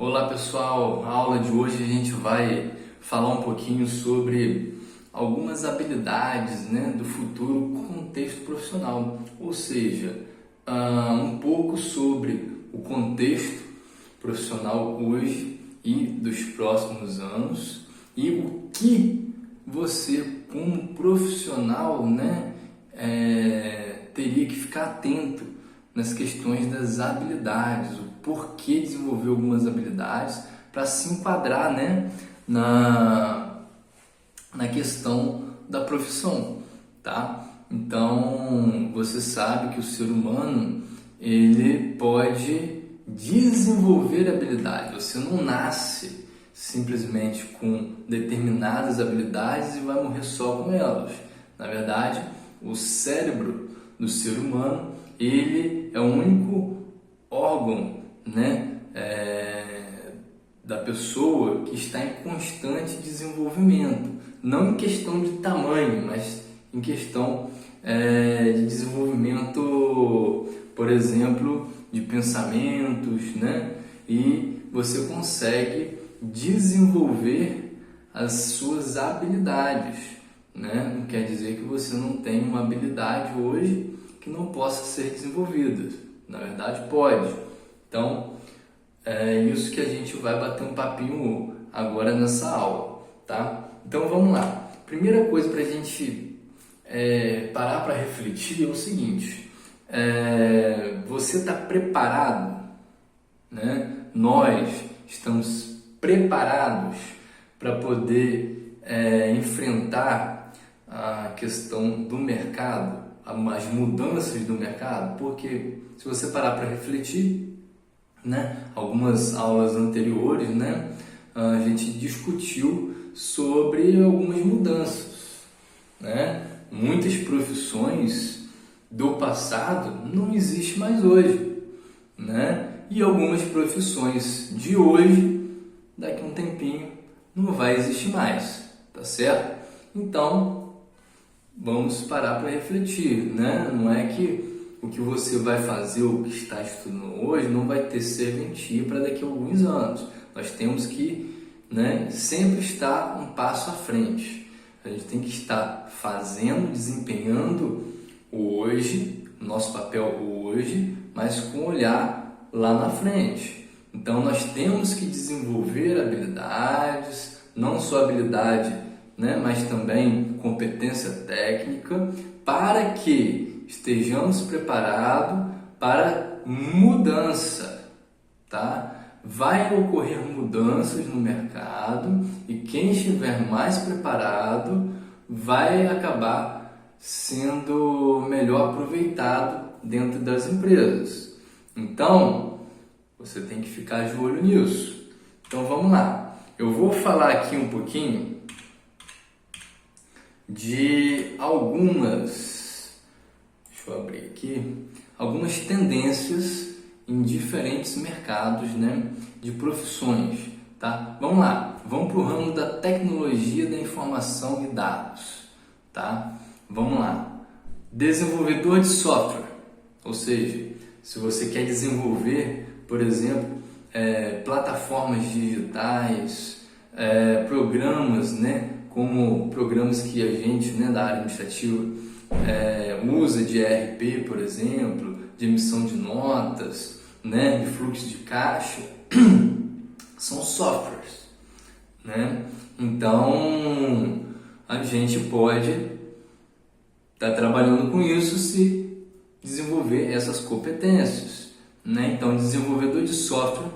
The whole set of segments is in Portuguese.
Olá pessoal, a aula de hoje a gente vai falar um pouquinho sobre algumas habilidades, do futuro contexto profissional, ou seja, um pouco sobre o contexto profissional hoje e dos próximos anos e o que você como profissional teria que ficar atento nas questões das habilidades, o porquê desenvolver algumas habilidades para se enquadrar na questão da profissão, tá? Então, você sabe que o ser humano ele pode desenvolver habilidades, você não nasce simplesmente com determinadas habilidades e vai morrer só com elas. Na verdade, o cérebro do ser humano ele é o único órgão, da pessoa que está em constante desenvolvimento, não em questão de tamanho, mas em questão de desenvolvimento, por exemplo, de pensamentos, E você consegue desenvolver as suas habilidades, Não quer dizer que você não tem uma habilidade hoje que não possa ser desenvolvida. Na verdade, pode. Então, é isso que a gente vai bater um papinho agora nessa aula, tá? Então, vamos lá. Primeira coisa para a gente parar para refletir é o seguinte. Você está preparado? Nós estamos preparados para poder enfrentar a questão do mercado, as mudanças do mercado, porque se você parar para refletir, algumas aulas anteriores, a gente discutiu sobre algumas mudanças, Muitas profissões do passado não existem mais hoje, E algumas profissões de hoje, daqui a um tempinho, não vai existir mais, tá certo? Então, vamos parar para refletir, Não é que o que você vai fazer, o que está estudando hoje, não vai ter serventia para daqui a alguns anos. Nós temos que sempre estar um passo à frente. A gente tem que estar fazendo, desempenhando o hoje, o nosso papel hoje, mas com olhar lá na frente. Então, nós temos que desenvolver habilidades, não só habilidade, mas também competência técnica, para que estejamos preparados para mudança, tá? Vai ocorrer mudanças no mercado e quem estiver mais preparado vai acabar sendo melhor aproveitado dentro das empresas. Então, você tem que ficar de olho nisso. Então, vamos lá. Eu vou falar aqui um pouquinho de algumas tendências em diferentes mercados, de profissões, tá? Vamos lá, vamos para o ramo da tecnologia da informação e dados, tá? Vamos lá, desenvolvedor de software, ou seja, se você quer desenvolver, por exemplo, plataformas digitais, programas, como programas que a gente, da área administrativa, usa de ERP, por exemplo, de emissão de notas, de fluxo de caixa, são softwares, Então, a gente pode estar trabalhando com isso se desenvolver essas competências, Então, desenvolvedor de software,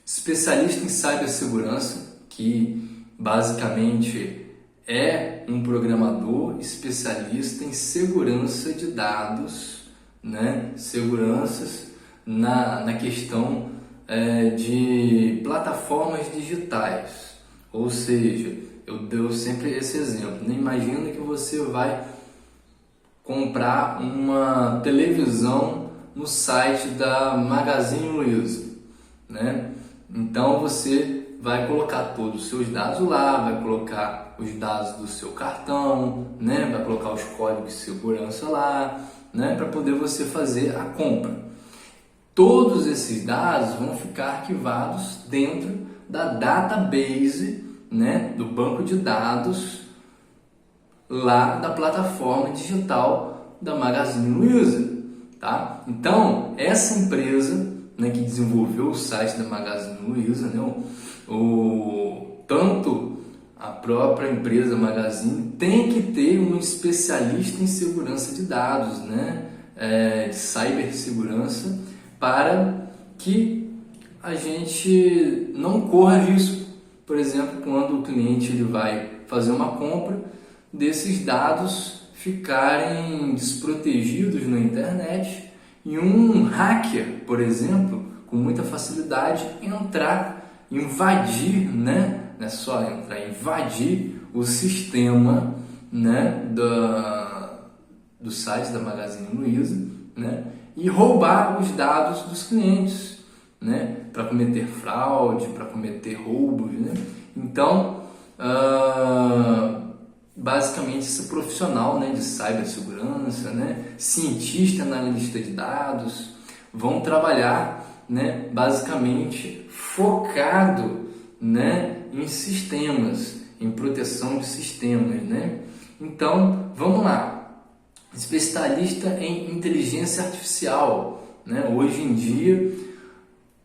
especialista em cibersegurança, que basicamente é um programador especialista em segurança de dados, seguranças na questão de plataformas digitais. Ou seja, eu dou sempre esse exemplo. Imagina que você vai comprar uma televisão no site da Magazine Luiza, Então você vai colocar todos os seus dados lá, vai colocar os dados do seu cartão, vai colocar os códigos de segurança lá, para poder você fazer a compra. todos esses dados vão ficar arquivados dentro da database, né, do banco de dados lá da plataforma digital da Magazine Luiza, tá? Então, essa empresa, né, que desenvolveu o site da Magazine Luiza, né, tanto a própria empresa Magazine tem que ter um especialista em segurança de dados, né, de cibersegurança, para que a gente não corra risco, por exemplo, quando o cliente ele vai fazer uma compra, desses dados ficarem desprotegidos na internet e um hacker, por exemplo, com muita facilidade invadir, né? Não é só entrar, invadir o sistema, né, do site da Magazine Luiza, né, e roubar os dados dos clientes, né, para cometer fraude, para cometer roubos, né? Então, basicamente, esse profissional, né, de cibersegurança, né, cientista, analista de dados, vão trabalhar, né, basicamente focado, né, em sistemas, em proteção de sistemas, né? Então, vamos lá. Especialista em inteligência artificial, né? Hoje em dia,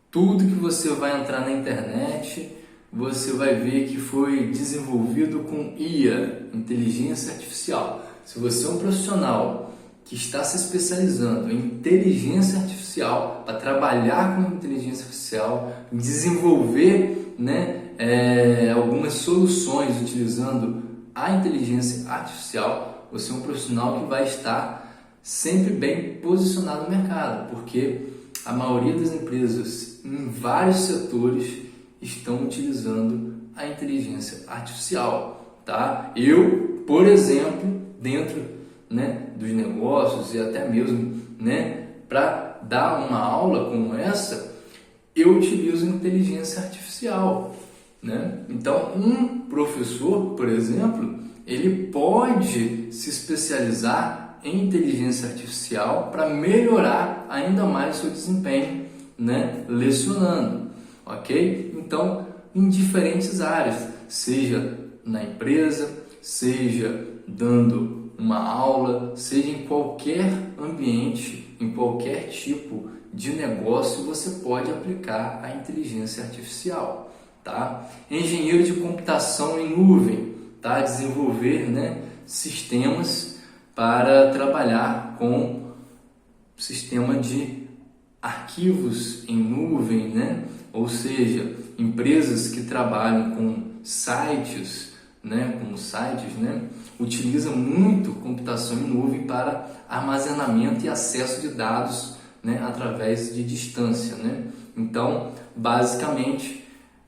tudo que você vai entrar na internet, você vai ver que foi desenvolvido com IA, inteligência artificial. Se você é um profissional que está se especializando em inteligência artificial, para trabalhar com inteligência artificial, desenvolver, né, algumas soluções utilizando a inteligência artificial, você é um profissional que vai estar sempre bem posicionado no mercado, porque a maioria das empresas em vários setores estão utilizando a inteligência artificial, tá? Eu, por exemplo, dentro, né, dos negócios e até mesmo, né, para dar uma aula como essa, eu utilizo inteligência artificial, né? Então, um professor, por exemplo, ele pode se especializar em inteligência artificial para melhorar ainda mais o seu desempenho, né, lecionando, ok? Então, em diferentes áreas, seja na empresa, seja dando uma aula, seja em qualquer ambiente, em qualquer tipo de negócio, você pode aplicar a inteligência artificial, tá? Engenheiro de computação em nuvem, tá? Desenvolver, né, sistemas para trabalhar com sistema de arquivos em nuvem, né? Ou seja, empresas que trabalham com sites, né, utilizam muito computação em nuvem para armazenamento e acesso de dados, né, através de distância, né? Então, basicamente,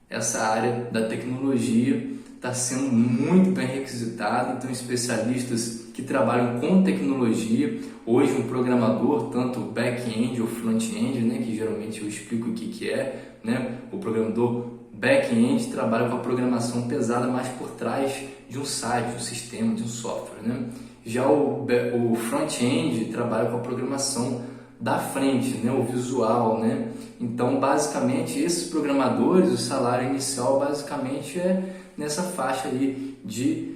essa área da tecnologia está sendo muito bem requisitada. Então, especialistas que trabalham com tecnologia, hoje um programador, tanto back-end ou front-end, né, que geralmente eu explico o que é, né? O programador back-end trabalha com a programação pesada, mais por trás de um site, de um sistema, de um software, né? Já o front-end trabalha com a programação da frente, né, o visual, né? Então, basicamente, esses programadores, o salário inicial basicamente é nessa faixa aí de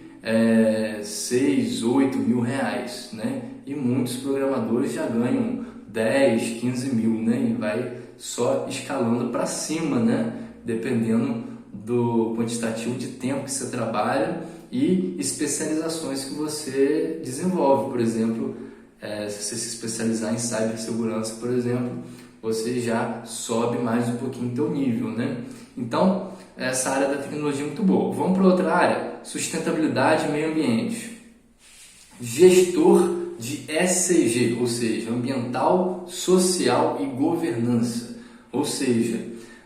6, 8 mil reais, né? E muitos programadores já ganham 10, 15 mil, né? E vai só escalando para cima, né? Dependendo do quantitativo de tempo que você trabalha e especializações que você desenvolve. Por exemplo, se você se especializar em cibersegurança, por exemplo, você já sobe mais um pouquinho o teu nível, né? Então, essa área da tecnologia é muito boa. Vamos para outra área, sustentabilidade e meio ambiente. Gestor de ESG, ou seja, ambiental, social e governança. Ou seja,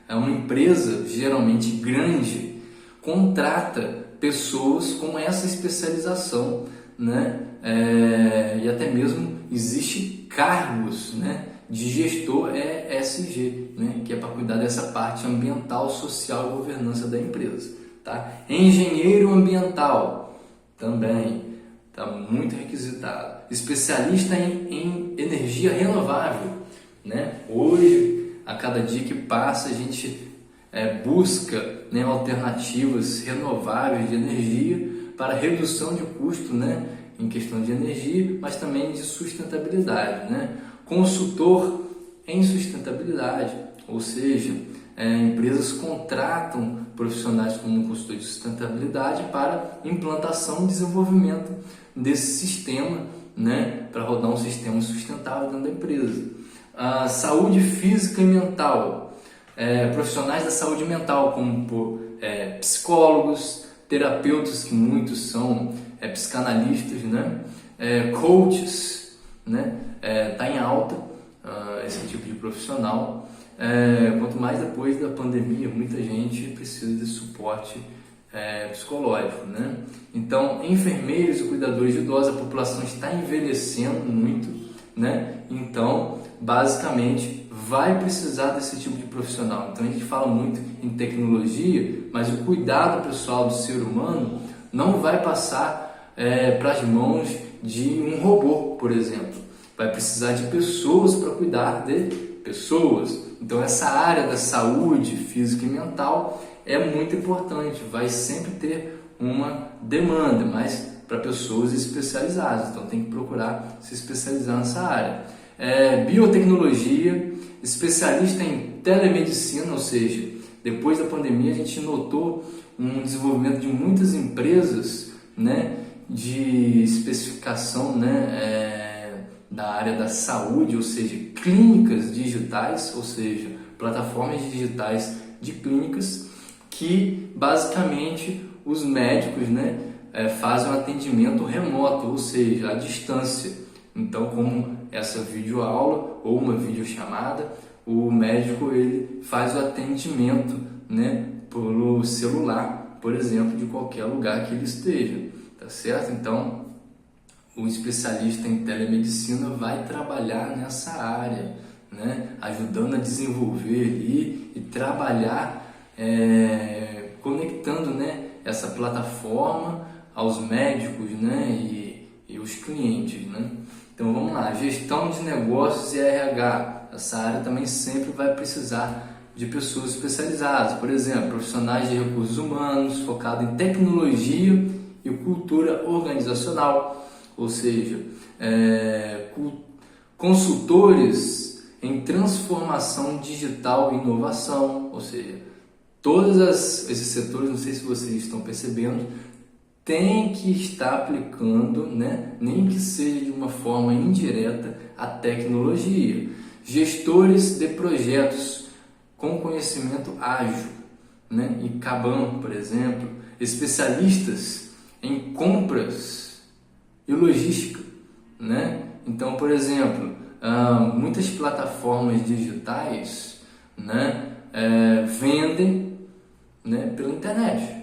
é uma empresa geralmente grande, contrata pessoas com essa especialização, né? E até mesmo existe cargos, né, de gestor ESG, né, que é para cuidar dessa parte ambiental, social e governança da empresa, tá? Engenheiro ambiental também está muito requisitado. Especialista em energia renovável, né? Hoje, a cada dia que passa, a gente busca, né, alternativas renováveis de energia para redução de custo, né, em questão de energia, mas também de sustentabilidade, né? Consultor em sustentabilidade, ou seja, empresas contratam profissionais como consultor de sustentabilidade para implantação e desenvolvimento desse sistema, né, para rodar um sistema sustentável dentro da empresa. A saúde física e mental, profissionais da saúde mental como psicólogos, terapeutas, que muitos são psicanalistas, né, coaches, né, tá em alta esse tipo de profissional. Quanto mais depois da pandemia, muita gente precisa de suporte psicológico, né? Então, enfermeiros e cuidadores de idosos, a população está envelhecendo muito, né? Então, basicamente, vai precisar desse tipo de profissional. Então, a gente fala muito em tecnologia, mas o cuidado pessoal do ser humano não vai passar para as mãos de um robô, por exemplo. Vai precisar de pessoas para cuidar de pessoas. Então, essa área da saúde física e mental é muito importante, vai sempre ter uma demanda, mas para pessoas especializadas, então tem que procurar se especializar nessa área. Biotecnologia, especialista em telemedicina, ou seja, depois da pandemia a gente notou um desenvolvimento de muitas empresas, né, de especificação, né, da área da saúde, ou seja, clínicas digitais, ou seja, plataformas digitais de clínicas, que basicamente os médicos, né, fazem um atendimento remoto, ou seja, à distância. Então, como essa videoaula ou uma videochamada, o médico ele faz o atendimento, né, pelo celular, por exemplo, de qualquer lugar que ele esteja, tá certo? Então, o especialista em telemedicina vai trabalhar nessa área, né, ajudando a desenvolver ali e trabalhar conectando, né, essa plataforma aos médicos, né, e os clientes, né? Então vamos lá, gestão de negócios e RH. Essa área também sempre vai precisar de pessoas especializadas, por exemplo, profissionais de recursos humanos focados em tecnologia e cultura organizacional, ou seja, consultores em transformação digital e inovação, ou seja, todos esses setores, não sei se vocês estão percebendo, tem que estar aplicando, né, nem que seja de uma forma indireta, a tecnologia. Gestores de projetos com conhecimento ágil, né, e Kanban, por exemplo, especialistas em compras e logística, né? Então, por exemplo, muitas plataformas digitais, né, vendem, né, pela internet.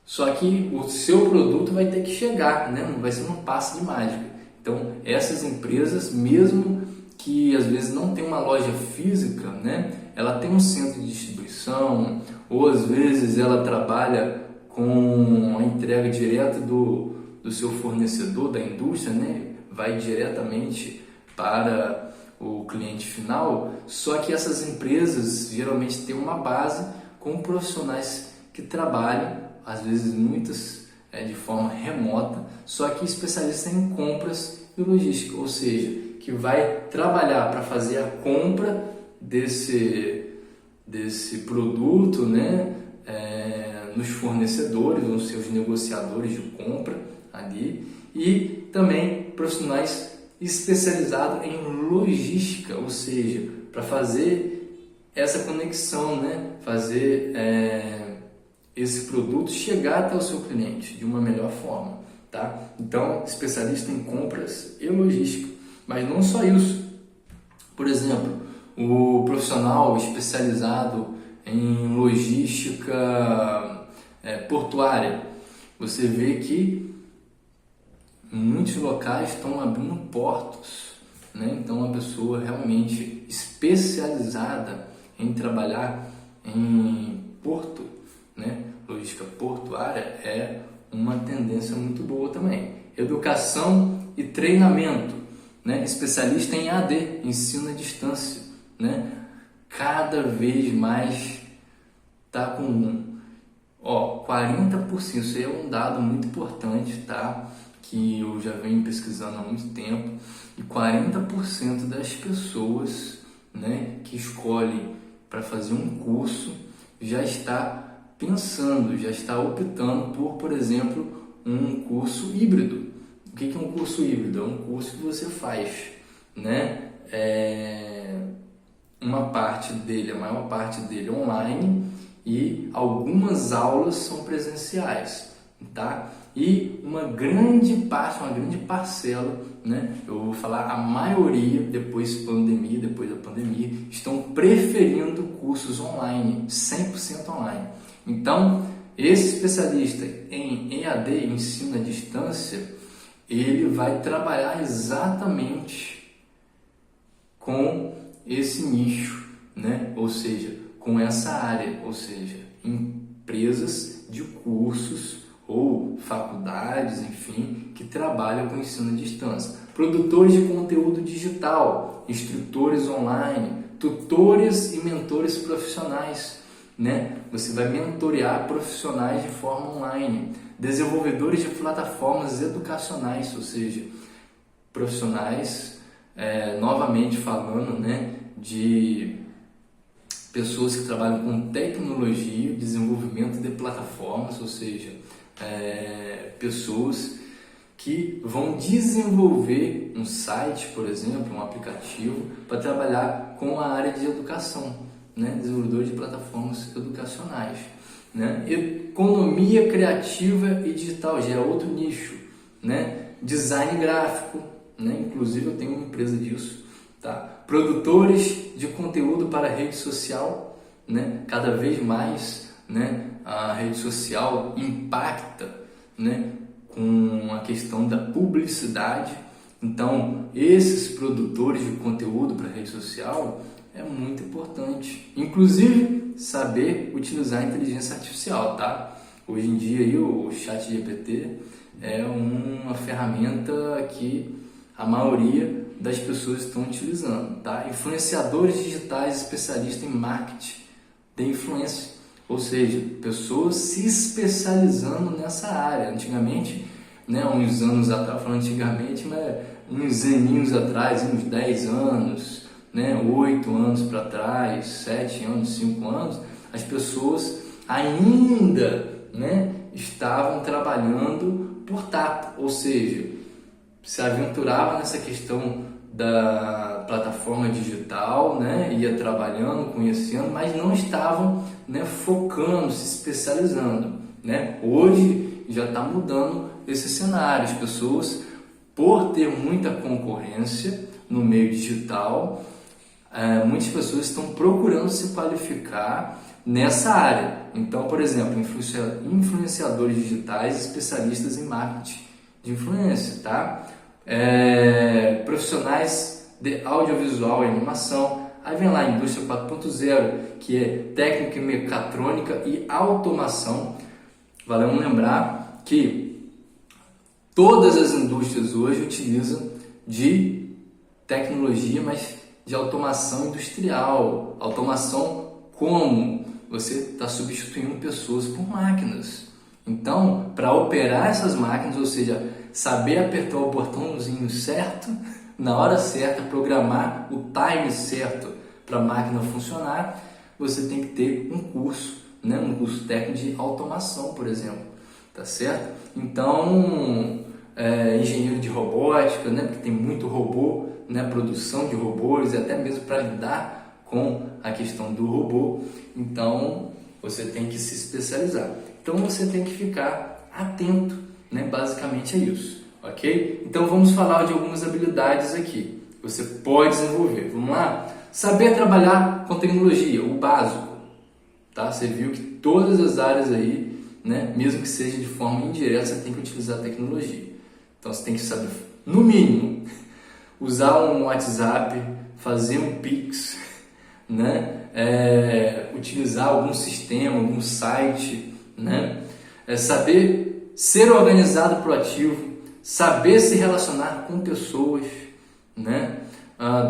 Só que o seu produto vai ter que chegar, né? Não vai ser um passe de mágica. Então, essas empresas, mesmo que às vezes não tem uma loja física, né, ela tem um centro de distribuição, ou às vezes ela trabalha com a entrega direta do seu fornecedor, da indústria, né, vai diretamente para o cliente final. Só que essas empresas geralmente têm uma base com profissionais que trabalham, às vezes muitas de forma remota, só que especialista em compras e logística, ou seja, que vai trabalhar para fazer a compra desse produto, né, nos fornecedores, nos seus negociadores de compra ali, e também profissionais especializados em logística, ou seja, para fazer essa conexão, né, fazer esse produto chegar até o seu cliente de uma melhor forma, tá? Então, especialista em compras e logística. Mas não só isso. Por exemplo, o profissional especializado em logística portuária. Você vê que muitos locais estão abrindo portos, né? Então, uma pessoa realmente especializada em trabalhar em porto, né? Logística portuária é uma tendência muito boa também. Educação e treinamento, né? Especialista em AD, ensino à distância, né? Cada vez mais tá com 40%. Isso aí é um dado muito importante, tá? Que eu já venho pesquisando há muito tempo. E 40% das pessoas, né, que escolhem para fazer um curso já está pensando, já está optando por exemplo, um curso híbrido. O que é um curso híbrido? É um curso que você faz, né? Uma parte dele, a maior parte dele online, e algumas aulas são presenciais, tá? E uma grande parcela, né? Eu vou falar a maioria, depois da pandemia, estão preferindo cursos online, 100% online. Então, esse especialista em EAD, ensino à distância, ele vai trabalhar exatamente com esse nicho, né? Ou seja, com essa área, ou seja, empresas de cursos ou faculdades, enfim, que trabalham com ensino à distância. Produtores de conteúdo digital, instrutores online, tutores e mentores profissionais, né? Você vai mentorear profissionais de forma online, desenvolvedores de plataformas educacionais, ou seja, profissionais, novamente falando, né, de pessoas que trabalham com tecnologia, desenvolvimento de plataformas, ou seja, pessoas que vão desenvolver um site, por exemplo, um aplicativo, para trabalhar com a área de educação, né? Desenvolvedor de plataformas educacionais, né? Economia criativa e digital já é outro nicho, né? Design gráfico, né? Inclusive eu tenho uma empresa disso, tá? Produtores de conteúdo para rede social, né? Cada vez mais, né, a rede social impacta, né, com a questão da publicidade. Então, esses produtores de conteúdo para rede social é muito importante. Inclusive, saber utilizar a inteligência artificial, tá? Hoje em dia aí, o ChatGPT é uma ferramenta que a maioria das pessoas estão utilizando, tá? Influenciadores digitais especialistas em marketing de influência, ou seja, pessoas se especializando nessa área. Antigamente, né, uns anos atrás, falando antigamente, mas uns aninhos atrás, uns 10 anos, né, 8 anos para trás, 7 anos, 5 anos, as pessoas ainda, né, estavam trabalhando por tato, ou seja, se aventurava nessa questão da plataforma digital, né, ia trabalhando, conhecendo, mas não estavam, né, focando, se especializando, né? Hoje já está mudando esse cenário. As pessoas, por ter muita concorrência no meio digital, muitas pessoas estão procurando se qualificar nessa área. Então, por exemplo, influenciadores digitais especialistas em marketing de influência, tá? Profissionais de audiovisual e animação. Aí vem lá a indústria 4.0, que é técnica e mecatrônica e automação. Valeu lembrar que todas as indústrias hoje utilizam de tecnologia, mas de automação industrial. Automação como? Você está substituindo pessoas por máquinas. Então, para operar essas máquinas, ou seja, saber apertar o botãozinho certo, na hora certa, programar o time certo para a máquina funcionar, você tem que ter um curso, né? Um curso técnico de automação, por exemplo, tá certo? Então, engenheiro de robótica, né? Porque tem muito robô, né? Produção de robôs e até mesmo para lidar com a questão do robô. Então, você tem que se especializar. Então, você tem que ficar atento, né? Basicamente é isso, ok? Então, vamos falar de algumas habilidades aqui que você pode desenvolver. Vamos lá? Saber trabalhar com tecnologia, o básico, tá? Você viu que todas as áreas aí, né? Mesmo que seja de forma indireta, você tem que utilizar a tecnologia. Então, você tem que saber, no mínimo, usar um WhatsApp, fazer um Pix, né? Utilizar algum sistema, algum site, né? Saber ser organizado, proativo, saber se relacionar com pessoas, né?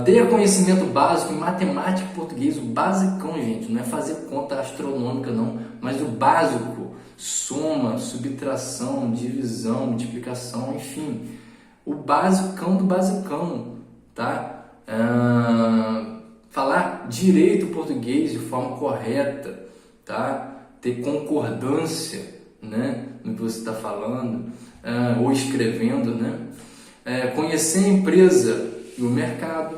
Ter conhecimento básico em matemática e português, o basicão, gente, não é fazer conta astronômica não, mas o básico, soma, subtração, divisão, multiplicação, enfim, o basicão do basicão, tá? Falar direito o português de forma correta, tá? Ter concordância, né, no que você está falando ou escrevendo, né? Conhecer a empresa e o mercado,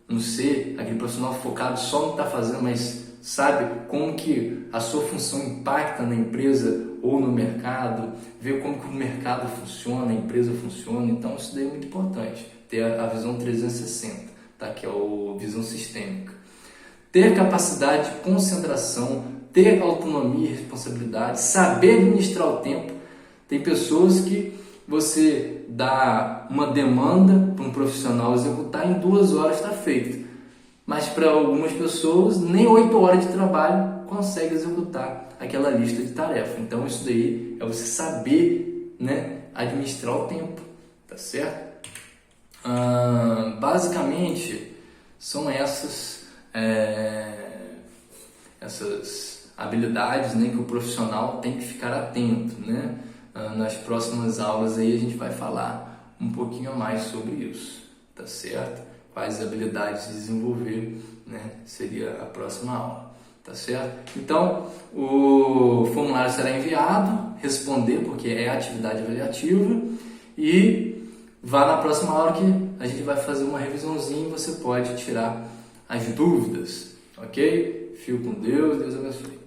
não ser aquele profissional focado só no que está fazendo, mas sabe como que a sua função impacta na empresa ou no mercado, ver como que o mercado funciona, a empresa funciona. Então isso daí é muito importante, ter a visão 360, tá? Que é a visão sistêmica. Ter capacidade de concentração, ter autonomia e responsabilidade, saber administrar o tempo. Tem pessoas que você dá uma demanda para um profissional executar, em 2 horas está feito. Mas para algumas pessoas, nem 8 horas de trabalho consegue executar aquela lista de tarefas. Então isso daí é você saber, né, administrar o tempo, tá certo? Basicamente são essas habilidades, né, que o profissional tem que ficar atento, né? Nas próximas aulas aí a gente vai falar um pouquinho mais sobre isso, tá certo? Quais habilidades desenvolver, né? Seria a próxima aula, tá certo? Então, o formulário será enviado, responder, porque é atividade avaliativa, e vá na próxima aula que a gente vai fazer uma revisãozinha e você pode tirar as dúvidas, ok? Fico com Deus, Deus abençoe.